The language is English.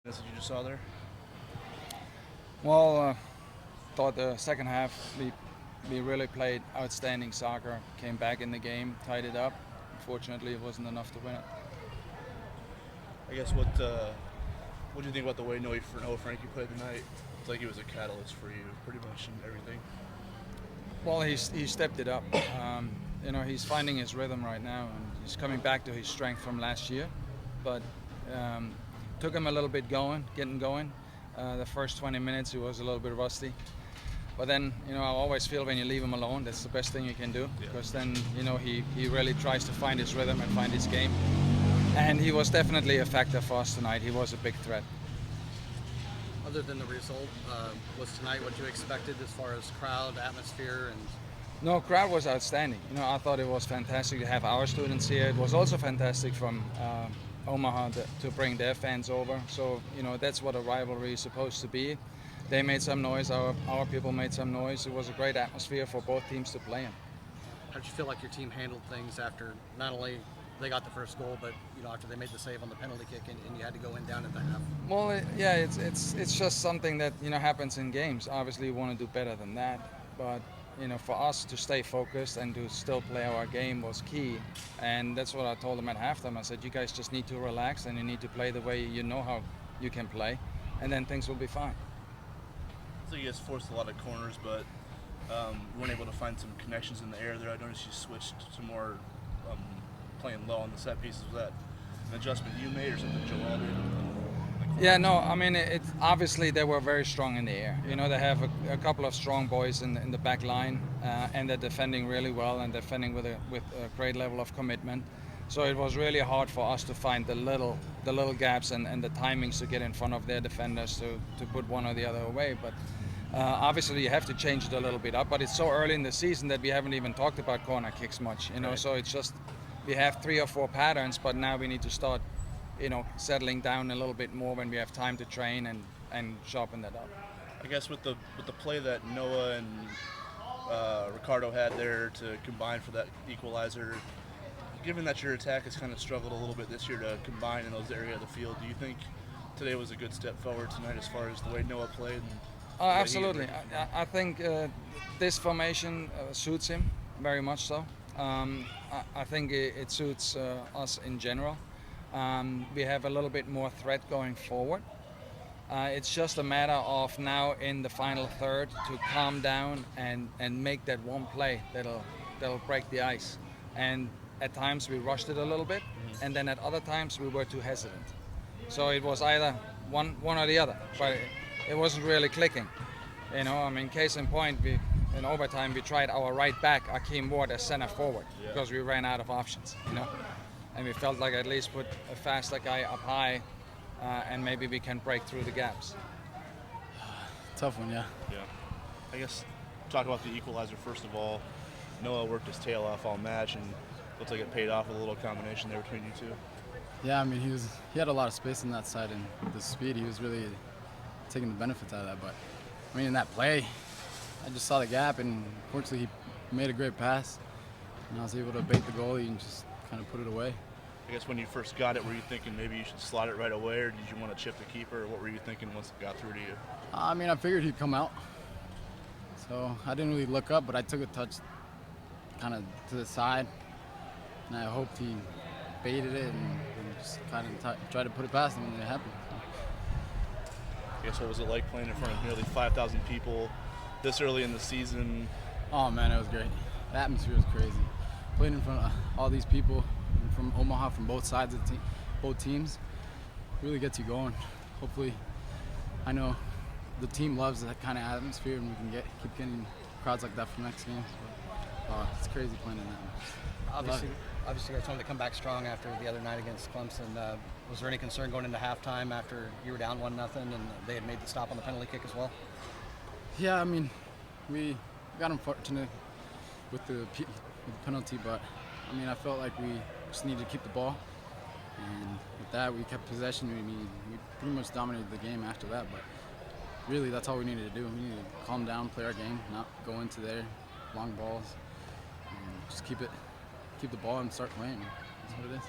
That you just saw there? Well, thought the second half we really played outstanding soccer. Came back in the game, tied it up. Unfortunately, it wasn't enough to win it. I guess what do you think about the way Noah Frankie played tonight? It's like he was a catalyst for you, pretty much in everything. Well, he stepped it up. He's finding his rhythm right now, and he's coming back to his strength from last year. But took him a little bit getting going. The first 20 minutes he was a little bit rusty. But then, I always feel when you leave him alone, that's the best thing you can do. Because then, he really tries to find his rhythm and find his game. And he was definitely a factor for us tonight. He was a big threat. Other than the result, was tonight what you expected as far as crowd, atmosphere, and? No, crowd was outstanding. I thought it was fantastic to have our students here. It was also fantastic from Omaha to bring their fans over. So, that's what a rivalry is supposed to be. They made some noise, our people made some noise. It was a great atmosphere for both teams to play in. How did you feel like your team handled things after not only they got the first goal, but after they made the save on the penalty kick and you had to go in down at the half? Well, it's just something that happens in games. Obviously, you want to do better than that, but for us to stay focused and to still play our game was key. And that's what I told them at halftime. I said, you guys just need to relax and you need to play the way you know how you can play, and then things will be fine. So you guys forced a lot of corners, but you weren't able to find some connections in the air there. I noticed you switched to more playing low on the set pieces. Was that an adjustment you made or something Joel did? Yeah, no, I mean, obviously they were very strong in the air. They have a couple of strong boys in the back line, and they're defending really well and defending with a great level of commitment. So it was really hard for us to find the little gaps and the timings to get in front of their defenders to put one or the other away. But obviously you have to change it a little bit up. But it's so early in the season that we haven't even talked about corner kicks much. Right. So it's just we have 3 or 4 patterns, but now we need to start settling down a little bit more when we have time to train and sharpen that up. I guess with the play that Noah and Ricardo had there to combine for that equalizer, given that your attack has kind of struggled a little bit this year to combine in those areas of the field, do you think today was a good step forward tonight as far as the way Noah played? Absolutely. I think this formation suits him very much so. I think it suits us in general. We have a little bit more threat going forward. It's just a matter of now in the final third to calm down and make that one play that'll break the ice. And at times we rushed it a little bit, and then at other times we were too hesitant. So it was either one or the other, but it wasn't really clicking. Case in point, in overtime we tried our right back, Akeem Ward, as center forward because we ran out of options. And we felt like at least put a faster guy up high, and maybe we can break through the gaps. Tough one, yeah. Yeah. I guess talk about the equalizer first of all. Noah worked his tail off all match and looked like it paid off with a little combination there between you two. Yeah, he had a lot of space on that side, and the speed, he was really taking the benefits out of that. But in that play, I just saw the gap, and fortunately he made a great pass, and I was able to bait the goalie and just kind of put it away. I guess when you first got it, were you thinking maybe you should slot it right away, or did you want to chip the keeper, or what were you thinking once it got through to you? I figured he'd come out, so I didn't really look up, but I took a touch kind of to the side, and I hoped he baited it and just kind of tried to put it past him, and it happened. I guess what was it like playing in front of nearly 5,000 people this early in the season? Oh man, it was great. The atmosphere was crazy. Playing in front of all these people from Omaha, from both sides of both teams, really gets you going. Hopefully, I know the team loves that kind of atmosphere, and we can keep getting crowds like that for next game. So, it's crazy playing in that. Obviously, you guys wanted to come back strong after the other night against Clemson. Was there any concern going into halftime after you were down 1-0 and they had made the stop on the penalty kick as well? Yeah, we got unfortunate with the penalty, but I felt like we just needed to keep the ball, and with that we kept possession. We pretty much dominated the game after that, but really that's all we needed to do. We needed to calm down, play our game, not go into there long balls, and just keep the ball and start playing. That's what it is.